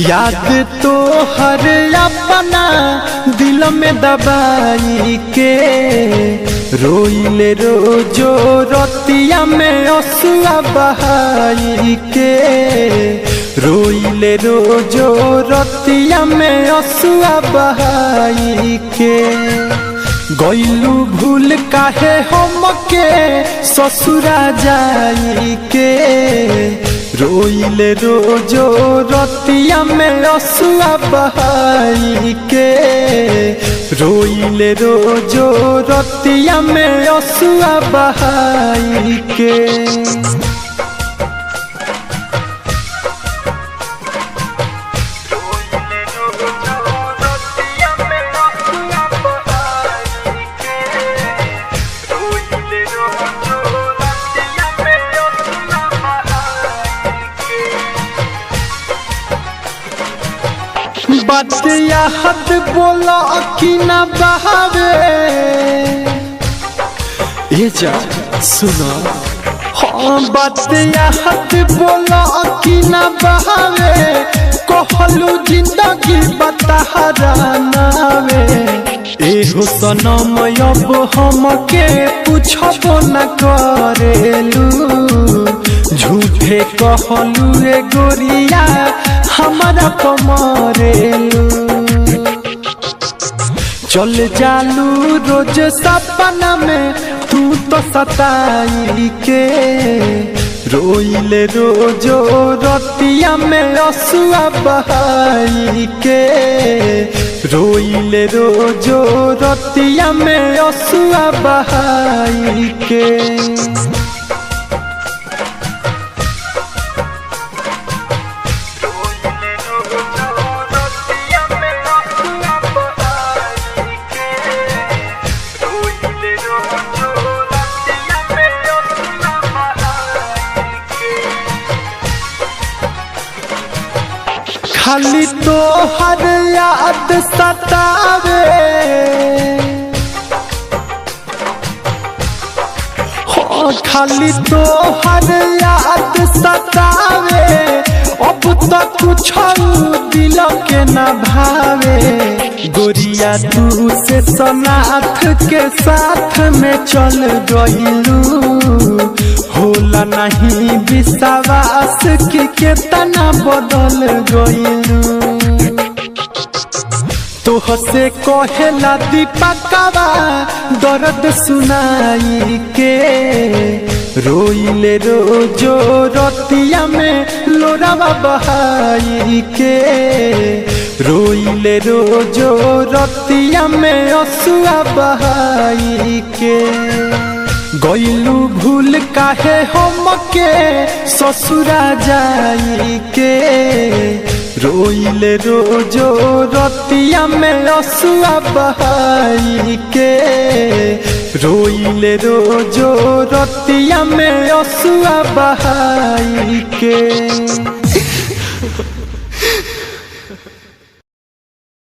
याद तो हर अपना दिल में दबाई के रोइले रोजो रतिया में असुआ बहाई के रोइले रोजो रतिया में असुआ बहाई के गइलू भूल काहे हमके ससुरा जाई के रोइले रोजो रतिया में असुआ बहाई के रोइले रोजो रतिया में असुआ बहाई के बात याद बोला कि ना बहावे ये जा सुना हाँ बात याद बोला कि ना बहावे कहलू जिंदगी बतहरा नावे एहो सनम अब हमके पूछबो न करेलू झूठे कहलू रे गोरिया हमारा कमरेलू चल जालू रोज सपना में तू तो सताई के रोइले रोजो रतिया में असुआ बहाई के रोइले रोजो रतिया में असुआ बहाई के खाली तो हर याद सतावे हो खाली तो हर याद सतावे अब तो कुछ दिल के न भावे गोरिया तू से सनाथ के साथ में चल गइलू होला नहीं विश्वास की केतना बदल गइलू तोह से कहेला दीपकवा दर्द सुनाई के रोइले रोजो रतिया में लोरावा बहाई के रोइले रोजो रतिया में असुआ बहाई के गइलू भूल काहे हमके ससुरा जाई के रोइले रोजो रतिया में असुआ बहाई के रोइले रोजो रतिया में असुआ बहाई के